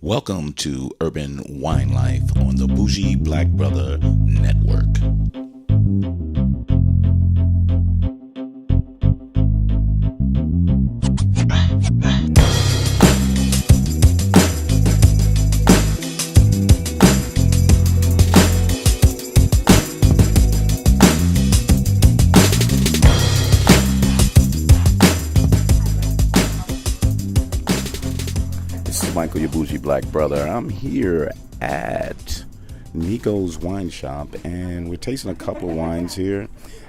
Welcome to Urban Wine Life on the Bougie Black Brother Network. Michael, your bougie black brother. I'm here at Niko's wine shop, and we're tasting a couple of wines here.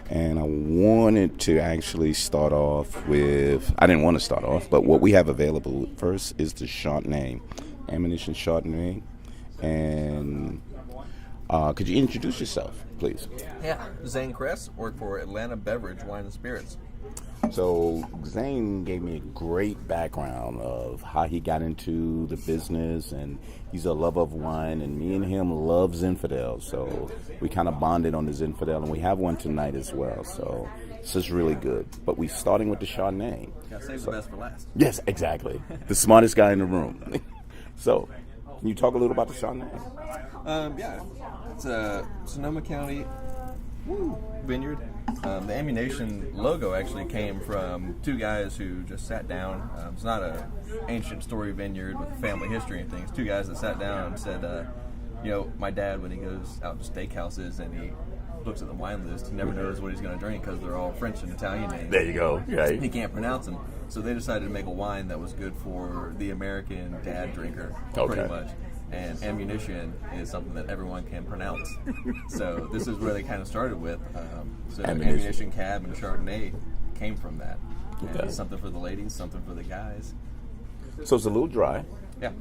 And I wanted to actually start off with, I didn't want to start off, but what we have available first is the Chardonnay, Ammunition Chardonnay. And could you introduce yourself, please? Yeah, Zane Kress, work for Atlanta Beverage Wine and Spirits. So Zane gave me a great background of how he got into the business, and he's a lover of wine, and me and him love Zinfandel. So we kind of bonded on the Zinfandel, and we have one tonight as well. So this is really good. But we're starting with the Chardonnay. Gotta save the best for last. Yes, exactly. The smartest guy in the room. So, can you talk a little about the Chardonnay? Yeah, it's a Sonoma County vineyard. The Ammunition logo actually came from two guys who just sat down. It's not an ancient story vineyard with family history and things. Two guys that sat down and said, my dad, when he goes out to steakhouses and he looks at the wine list, he never knows what he's going to drink because they're all French and Italian names. There you go. Right. He can't pronounce them. So they decided to make a wine that was good for the American dad drinker, pretty much. And Ammunition is something that everyone can pronounce. So this is where they kind of started with. So Ammunition Cab and Chardonnay came from that. And it's something for the ladies, something for the guys. So it's a little dry. Yeah.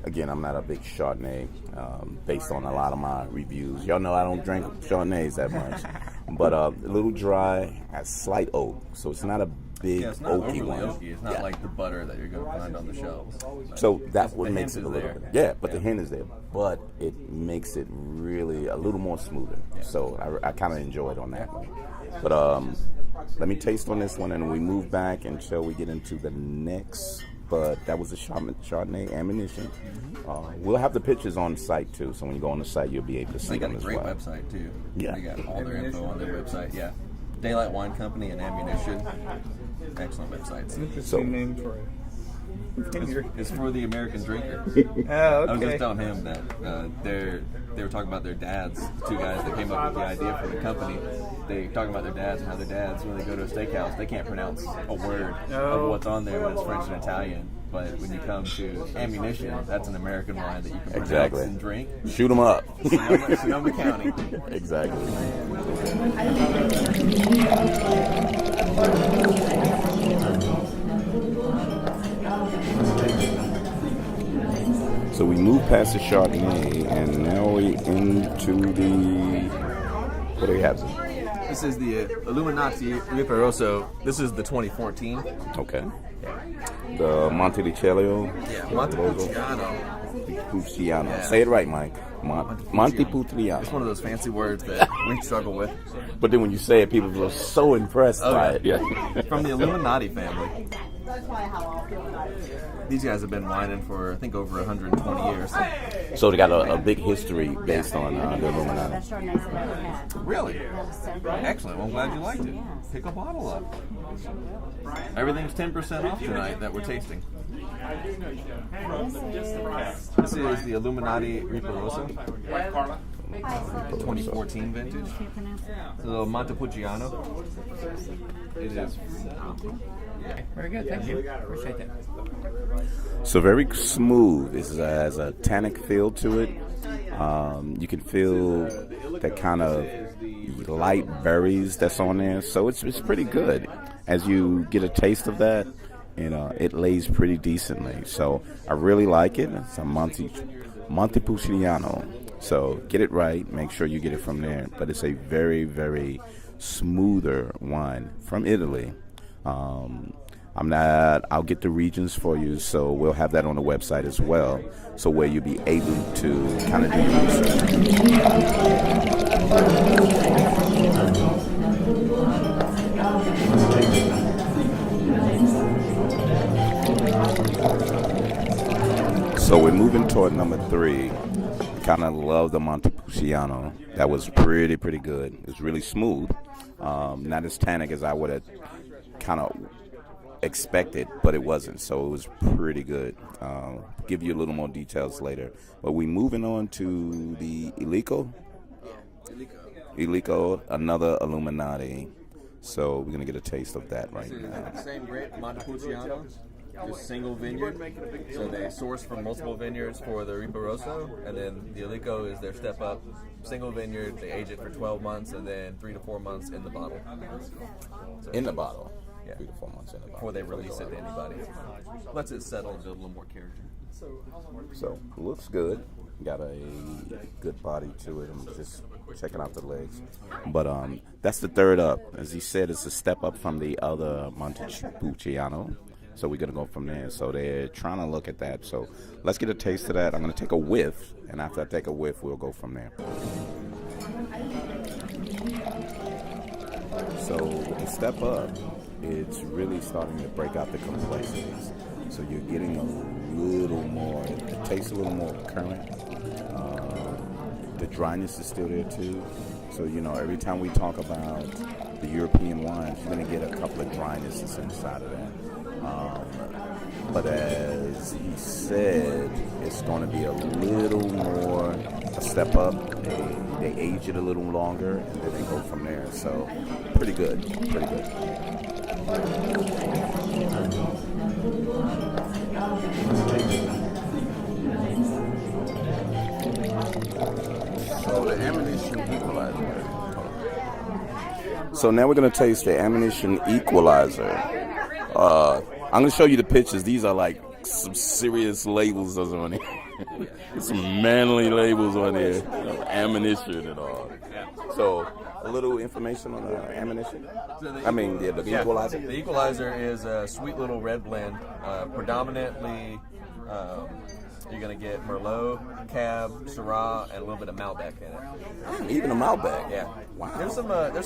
Again, I'm not a big Chardonnay, based on a lot of my reviews. Y'all know I don't drink Chardonnays that much. But a little dry, has slight oak. So it's not a big it's not oaky overly one. oaky. It's not like the butter that you're going to find on the shelves. So that's what the makes hint it a is little there. bit. Yeah, but the hint is there. But it makes it really a little more smoother. Yeah. So I kind of enjoy it on that one. But let me taste on this one, and we move back until we get into the next. But that was the Chardonnay Ammunition. We'll have the pictures on the site too, so when you go on the site, you'll be able to see They got them a as great well. website too. Yeah. They got all their info on their website. Yeah. Daylight Wine Company and Ammunition. Excellent websites. Interesting name for it. It's for the American drinker. Oh, okay. I was just telling him that they were talking about their dads, the two guys that came up with the idea for the company. They talking about their dads and how their dads, when they go to a steakhouse, they can't pronounce a word of what's on there when it's French and Italian. But when you come to Ammunition, that's an American wine that you can pronounce and drink. Shoot them up. Sonoma County. Exactly. So we move past the Chardonnay, and now we into the, what do we have? This is the Illuminati Riparoso. This is the 2014. Okay. The Montepulciano. Yeah, Montepulciano. Pucciano. Yeah. Say it right, Mike. Montepulciano. It's one of those fancy words that we struggle with. But then when you say it, people feel so impressed by it. Yeah. From the Illuminati family. These guys have been whining for, I think, over 120 years. So they got a big history based on the Illuminati. Really? Excellent. Well, I'm glad you liked it. Pick a bottle up. Everything's 10% off tonight that we're tasting. This is the Illuminati Riparosa. 2014 vintage. So Montepulciano. It is. Very good, thank you. Appreciate that. So very smooth. This has a tannic feel to it. You can feel that kind of light berries that's on there. So it's pretty good. As you get a taste of that, it lays pretty decently. So I really like it. It's a Montepulciano. So get it right. Make sure you get it from there. But it's a very, very smoother wine from Italy. I'll get the regions for you, so we'll have that on the website as well, so where you'll be able to kind of do your research. So we're moving toward number 3. Kind of love the Montepulciano. That was pretty good. It was really smooth. Not as tannic as I would have kind of expected, but it wasn't. So it was pretty good. Give you a little more details later. But we're moving on to the Ilico. Ilico, another Illuminati. So we're going to get a taste of that right now. Same grape, Montepulciano, just single vineyard. So they source from multiple vineyards for the Riparoso, and then the Ilico is their step up single vineyard. They age it for 12 months and then 3 to 4 months in the bottle. So, In the bottle? Yeah. 3 to 4 months in the bottle. Before they release it to anybody. Lets it settle and build a little more character. So, looks good. Got a good body to it. I'm just checking out the legs. But that's the third up. As he said, it's a step up from the other Montepulciano. So we're going to go from there. So they're trying to look at that. So let's get a taste of that. I'm going to take a whiff. And after I take a whiff, we'll go from there. So the step up, it's really starting to break out the complexities. So you're getting a little more, it tastes a little more current. The dryness is still there too. So, every time we talk about the European wines, you're going to get a couple of drynesses inside of that. But as he said, it's going to be a little more a step up. They age it a little longer, and then they go from there. So, pretty good. So the ammunition equalizer. So now we're going to taste the ammunition equalizer. I'm going to show you the pictures. These are like some serious labels on here. Some manly labels on here. Ammunition and all. So a little information on the ammunition. The equalizer. The equalizer is a sweet little red blend. Predominantly, you're going to get Merlot, Cab, Syrah, and a little bit of Malbec in it. Even a Malbec? Yeah. Wow. There's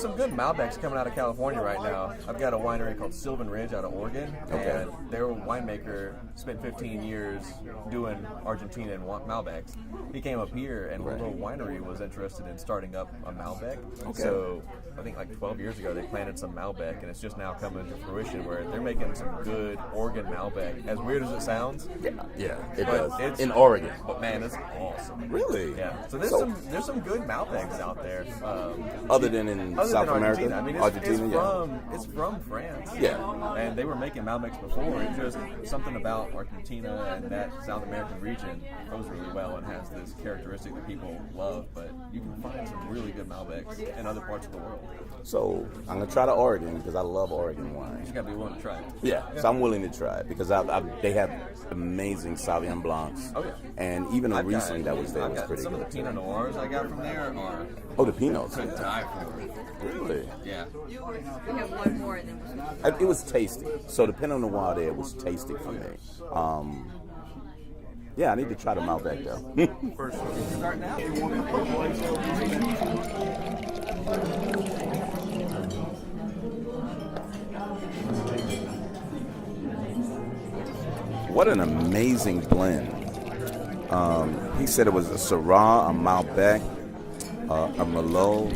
some good Malbecs coming out of California right now. I've got a winery called Sylvan Ridge out of Oregon, and their winemaker spent 15 years doing Argentina and Malbecs. He came up here, and a little winery was interested in starting up a Malbec. Okay. So I think like 12 years ago they planted some Malbec, and it's just now coming to fruition where they're making some good Oregon Malbec. As weird as it sounds, yeah, it does. It's in Oregon. But man, it's awesome. Really? Yeah. So there's some good Malbecs out there. Other than in South America, Argentina. I mean, it's from France. Yeah. And they were making Malbecs before. It's just something about Argentina and that South American region goes really well and has this characteristic that people love. But you can find some really good Malbecs in other parts of the world. So I'm gonna try the Oregon because I love Oregon wine. You just gotta be willing to try it. Yeah. So I'm willing to try it because they have amazing Sauvignon Blancs. Oh yeah. And even a Riesling that was there was pretty some good. Some of the Pinot Noirs I got from there are the Pinots. to die for. Really? Yeah. We have one more and then It was tasty. So the Pinot Noir there was tasty for me. Yeah, I need to try the Malbec though. First one. Starting out. What an amazing blend. He said it was a Syrah, a Malbec, a Merlot,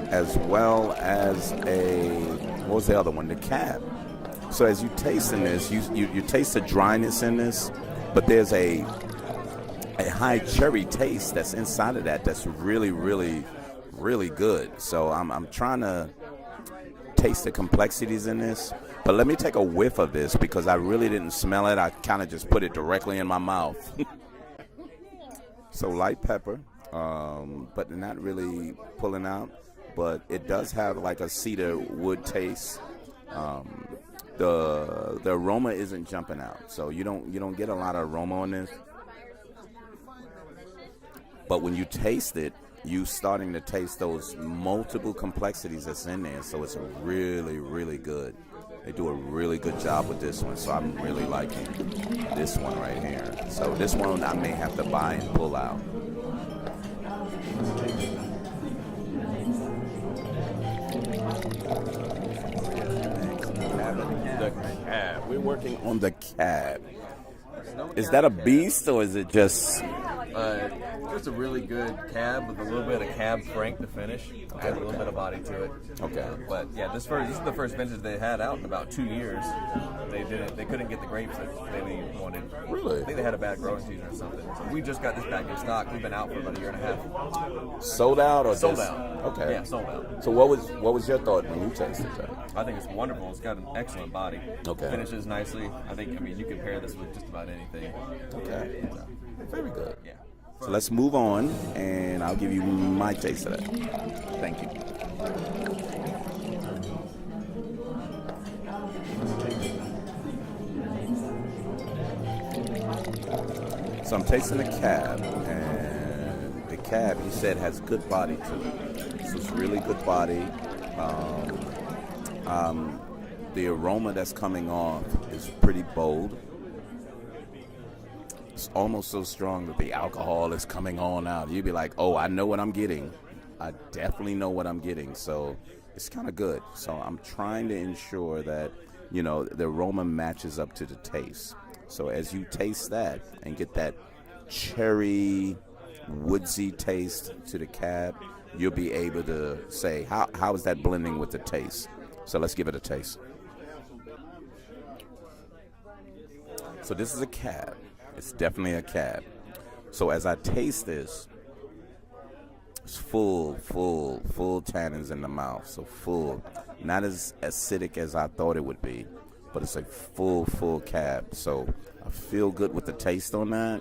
as well as what was the other one? The Cab. So as you taste in this, you taste the dryness in this, but there's a high cherry taste that's inside of that that's really, really, really good. So I'm trying to taste the complexities in this. But let me take a whiff of this because I really didn't smell it. I kind of just put it directly in my mouth. So light pepper, but not really pulling out. But it does have like a cedar wood taste. The aroma isn't jumping out, so you don't get a lot of aroma on this. But when you taste it, you starting to taste those multiple complexities that's in there. So it's really, really good. They do a really good job with this one, so I'm really liking this one right here. So this one I may have to buy and pull out. The Cab. We're working on the Cab. Is that a beast or is it just? Just a really good cab with a little bit of cab frank to finish. Adds a little bit of body to it. Okay. But yeah, this is the first vintage they had out in about 2 years. They couldn't get the grapes that they wanted. Really? I think they had a bad growing season or something. So we just got this back in stock. We've been out for about a year and a half. Sold out or Sold just? out. Okay. Yeah, sold out. So what was your thought when you tasted that? I think it's wonderful. It's got an excellent body. Okay. Finishes nicely. I mean, you can pair this with just about anything. Okay. Very good. Yeah. So let's move on, and I'll give you my taste of that. Thank you. So I'm tasting the cab, and the cab, he said, has good body to it. So it's really good body. The aroma that's coming off is pretty bold. It's almost so strong that the alcohol is coming on out. You'd be like, oh, I know what I'm getting. I definitely know what I'm getting. So it's kind of good. So I'm trying to ensure that, the aroma matches up to the taste. So as you taste that and get that cherry, woodsy taste to the cab, you'll be able to say, how is that blending with the taste? So let's give it a taste. So this is a cab. It's definitely a cab. So as I taste this, it's full tannins in the mouth. So full, not as acidic as I thought it would be, but it's a full cab. So I feel good with the taste on that.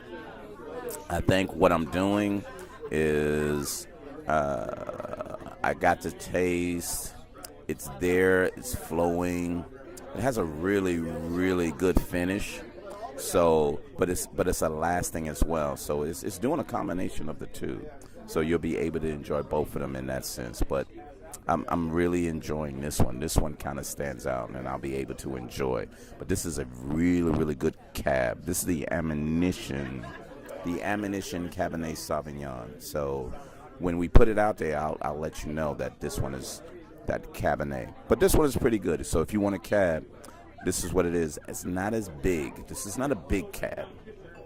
I think what I'm doing is I got the taste. It's there. It's flowing. It has a really good finish. So, but it's a lasting as well. So it's doing a combination of the two. So you'll be able to enjoy both of them in that sense. But I'm really enjoying this one. This one kind of stands out, and I'll be able to enjoy. But this is a really good cab. This is the Ammunition Cabernet Sauvignon. So when we put it out there, I'll let you know that this one is that Cabernet. But this one is pretty good. So if you want a cab, this is what it is. It's not as big. This is not a big cab.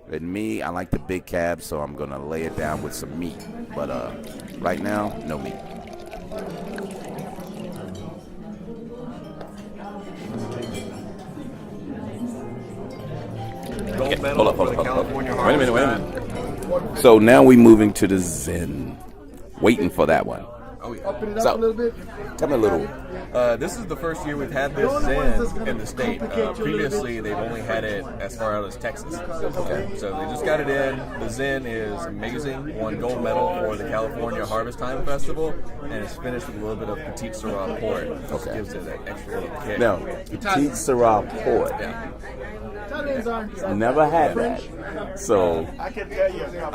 And me, I like the big cab, so I'm going to lay it down with some meat. But right now, no meat. Gold medal for the California Harvest. Wait a minute. So now we're moving to the Zen. Waiting for that one. Oh, yeah. So, tell me a little. This is the first year we've had this Zen in the state. Previously, they've only had it as far out as Texas. Okay. So they just got it in. The Zen is amazing. Won gold medal for the California Harvest Time Festival, and it's finished with a little bit of Petite Syrah port. Just gives it that extra little kick. Now, Petite Syrah port. Yeah. Never had that. So I've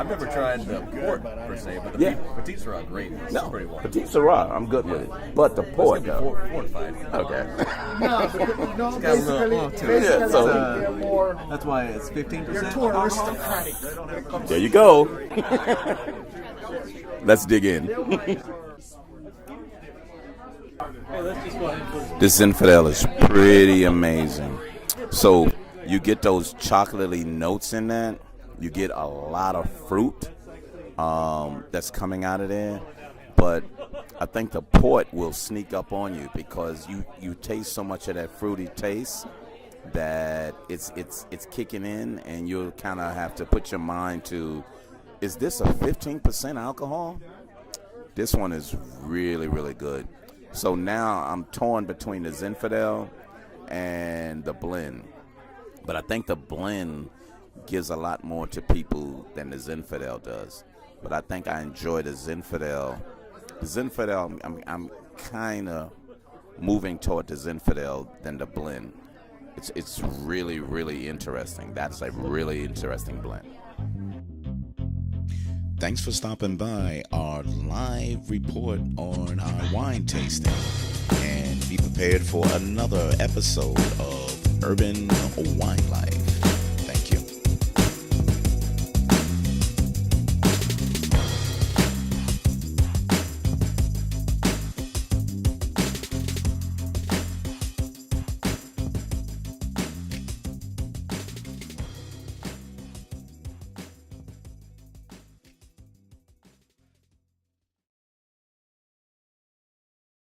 never tried the port per se, but the Petite Syrah, great. It's pretty well. Petite Syrah, I'm good with it. But the port, though. Fortified. Okay. No, basically, yeah, so that's why it's 15%. There you go. Let's dig in. This Infidel is pretty amazing. So you get those chocolatey notes in that. You get a lot of fruit that's coming out of there. But I think the port will sneak up on you because you taste so much of that fruity taste that it's kicking in, and you'll kind of have to put your mind to, is this a 15% alcohol? This one is really good. So now I'm torn between the Zinfandel and the blend. But I think the blend gives a lot more to people than the Zinfandel does. But I think I enjoy the Zinfandel. The Zinfandel, I'm kind of moving toward the Zinfandel than the blend. It's really interesting. That's a really interesting blend. Thanks for stopping by our live report on our wine tasting. And be prepared for another episode of Urban Wine Life.